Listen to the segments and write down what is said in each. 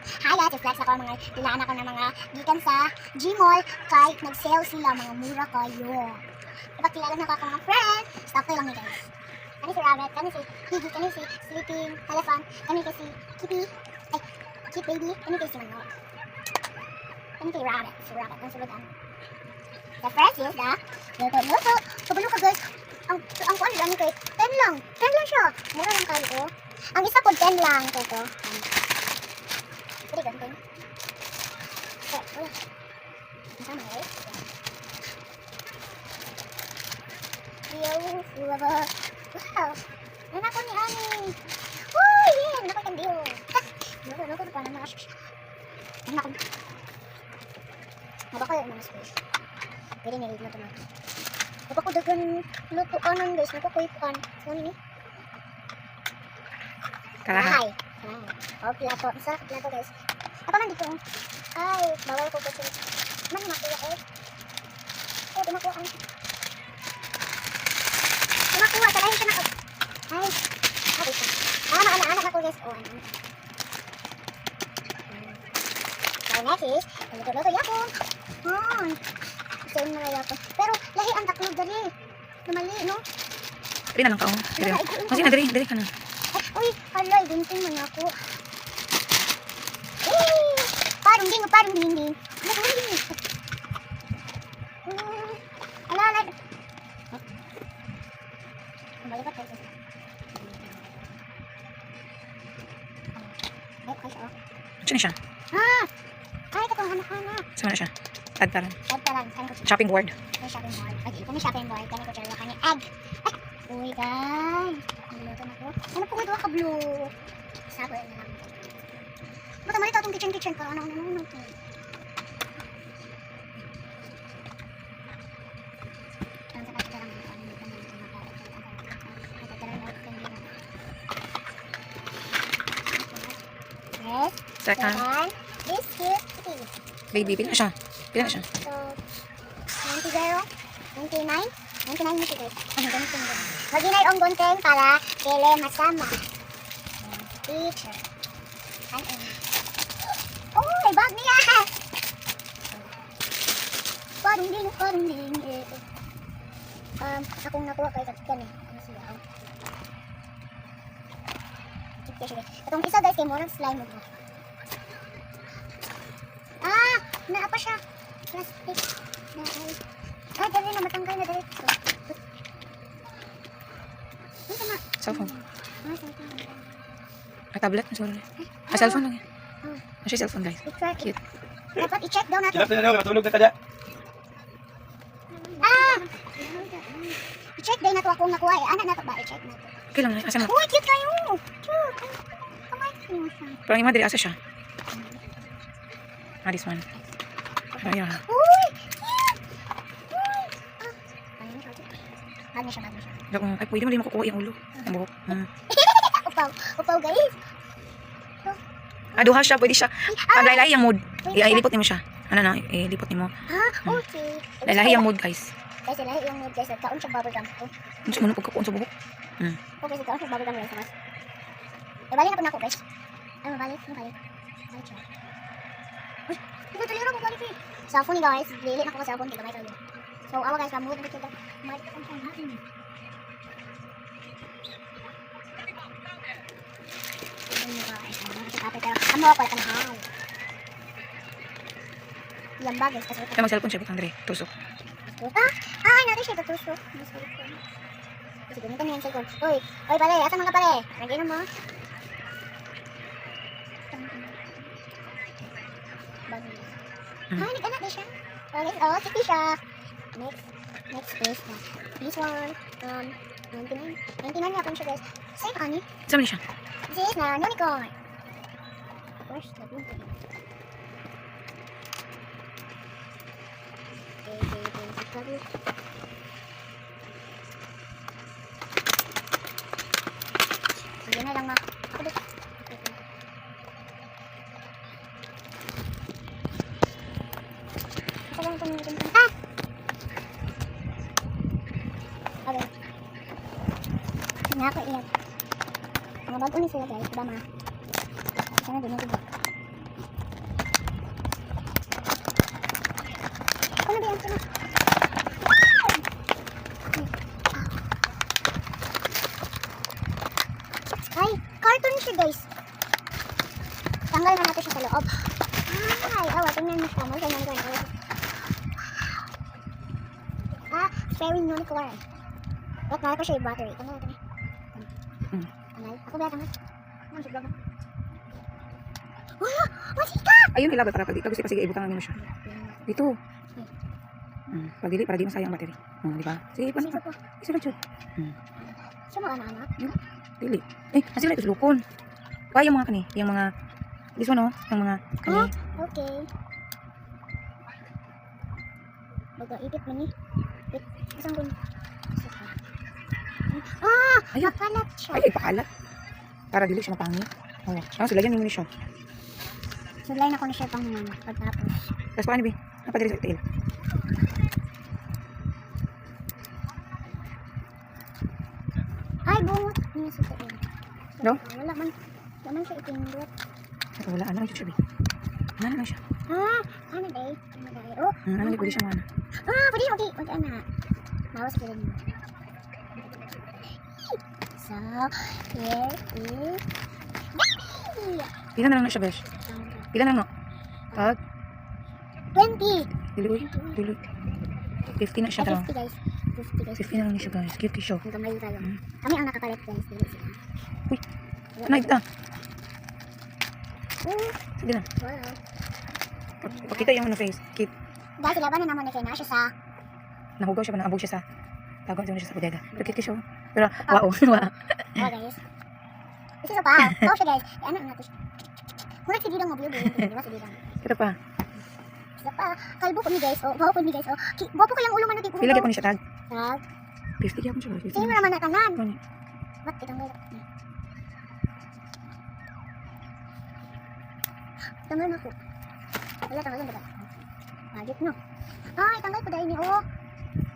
Hi guys, i-flex ako mga tilaan ako ng mga gikan sa Gmall kay nag-sale sila mga mura kayo. Ipakilala na ako ako mga friend. Stop ko lang ni guys. Kani si Rabbit, kani si Piggy, kani si Sleeping Elephant, kani si Kitty, ay, Kit Baby, kani si Manok. Kani si Rabbit, ang sulutan. The first is the luto. Pabalo ka guys. Ang kuan lang kay 10 lang. 10 lang siya. Mura lang kayo. Ang isa po 10 lang ito. Pretty good thing. Okay, wala. Sama guys. Wow. Nana ko ni Ani. Oh, yeah. Nana ko kan dio. Nana ko pa na mas. Nana ko. Mabako yung mga space. Pwede nilid na tomato. Kapag ko dagan luto kanan guys, nakukuipan. So, nini? Kalahay. Oh, plato. Masarap plato guys. Apa man dito? Ay, bawal ko kasi. Man makuha eh. Oh, dumakuha ka. Dumakuha, talahin siya na ako. Ay, sabi siya. Maana-anak ako guys. Oh, ano. So, next is, luto-luto yapon. Ay, same na yapon. Pero, lahi ang taklog dali. Namali, no? Dali na lang ka, oh. Kasi na, dali ka na. Ay, uy, halay, gunting man ako. Eh, parang ding. Alala. Balikat tayo. Ay, siya. Saan na siya? Kahit ako anak-anak. Saan na siya? Tagtaran. Saan ko Shopping board. may shopping mall. Okay, kami shopping mall. Kami ko charo kani egg. Uy, guys. Niluto na ko. Ano po ito ka blue? Sabi na lang. Mata malita itong kitchen para ano to. Yes. Second. This cute kitty. Baby, pila na siya? So, 90, 99 mo siguro. Ano, ganito mo. Maginay ang gunting para kele masama. Teacher. Ano? Oh, may bag niya! Parang ding. Akong nakuha kay Katikan eh. Ano siya? Sige. Itong isa guys, kay Morang slime mo. Naapa siya. Plastic. Dali na matanggal na dali. Cellphone. Cellphone. Tablet? Sorry. Cellphone lang yan. Masya cellphone guys. Cute. Dapat i-check daw natin. Kinap na matulog na kada. I-check daw nato akong nakuha eh. Anak nato ba? I-check nato. Okay lang na. Asa na? Uy, cute kayo! Cute! Kamay ko siya. Pero yung madali, asa siya? This one. Ayan. Uy! Cute! Uy! Bag na siya. Ay, pwede mo din makukuha yung ulo. Ang buhok. Upaw guys. Duha siya, pwede siya. Lahi yung mood. Ilipot mo siya. Ano na, ilipot mo. Okay. Lahi yung mood guys. Guys, lahi yung mood guys. Kaon siya bubblegum ko. Gusto mo na pagkakuon sa buhok. Okay, kaon siya bubblegum guys. Mas. Balik na po na ako guys. Ay, mabalik. Balik siya. Uy, talira mo balik eh. Cellphone ni guys. Lilit na ko sa cellphone. Gamay kayo. So, awa guys, mood na kita. Mic on phone natin. Amo ako ka na haw. Yan ba guys kasi Kaya mag-cellphone siya, butang dire. Tusok. Natin siya tutusok. Kasi ganito na yung cellphone. Uy, pare, asan mga pare? Nag-inom mo? Nag-anak din siya. Sige siya. Next is this one. 99 nga po siya guys. Same honey. Saan na siya? This is na unicorn. Where's the boom? Sige na lang ma. Ako dito. Ako lang itong okay. Nga ako iyan. Mga bago ni sila guys. Diba ma? Sana din natin ba? Tanggal na natin siya sa loob. Ay, oh, tingnan mo siya. Tingnan ko. Ah, very unicorn. Wait, nalala pa siya yung battery. Tanggal natin eh. Tanggal. Ako ba tanggal? Ano siya ba? Wala! Masika! Ayun, ilabay para pag di ka gusto sige, ibutang mo siya. Dito. Pag dili, para di masayang ang battery. Di ba? Sige, paano ka? Isa lang siya. Siya mga anak? Dili. Eh, nasa ito lupon. Kaya yung mga kani, yung mga, this one oh, yung mga kani. Okay. Mag-ipit mo ni. Isang gun. Ah! Ayun. Makalat siya. Ay, pakalat. Para dili siya mapangit. Oh, sila yan yung siya. Sulay na ko na siya pang naman. Pagtapos. Tapos paano, Bi? Napadali sa tail. Ay, bungot. Ano sa tail? No? Wala man. Wala man siya ipindot. Ito, wala. Ano siya, Bi? Ano lang siya? Ah! Ano day? Ano day? Oh! Ano, pwede siya mana. Ah! Pwede, okay. Wag ana. Bawas ko rin. So, here is baby! Pila na lang na siya, Besh? Pila na lang, no? Tag? 20! Dili, uy. Dili. 50 na siya daw. 50 guys. 50 guys. 50 na lang siya, guys. Cute siya. Ang kamay tayo. Kami ang nakapalit guys. Dili sila. Uy. Ano, ito? Oh, Sige na. wow. Pakita yung ano face. Cute. Guys, ilaban na naman ni Kena siya sa... Nahugaw siya ba? Naabog siya sa... Tawag siya sa bodega. Pero cute siya. Pero, wow. Wow. Oh guys. This is a pao. Pao siya guys. Eh, ano natin siya? Muna si Didang mabuyo. Di ba si Didang? Ito pa. Isa pa. Kalbo ko ni guys. Oh, baho ko ni guys. Oh, baho ko yung ulo man natin. Pila gyapon ni siya tag? Tag. 50 gyapon siya. 50. Sige mo naman na tanan. Ano? Ba't itanggal? Tanggal na ko. Wala tanggal na ba? Agit no. Ay, tanggal ko dahil ni oh.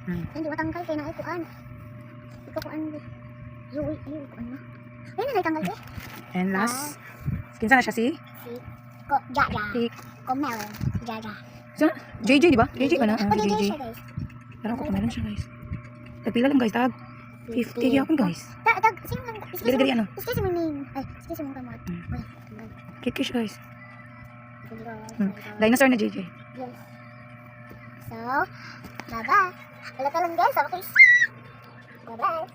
Hindi matanggal kay na ikuan. Ikuan. Yuwi ikuan na. Ayun na tanggal ko. And last. Kinsa na siya si? Si ko Jaja. Si Ko Melon. Jaja. Sa JJ di ba? JJ ba na? Oh, JJ JJ. siya guys. Parang ako meron siya guys. Tagpila lang guys, tag. 50 gyapon guys. Tag, sino lang? Dili ano? Excuse me name. Ay, excuse me kamot. Cute siya guys. Dinosaur na JJ. Yes. So, bye-bye. Wala ka lang guys. Okay. Bye-bye.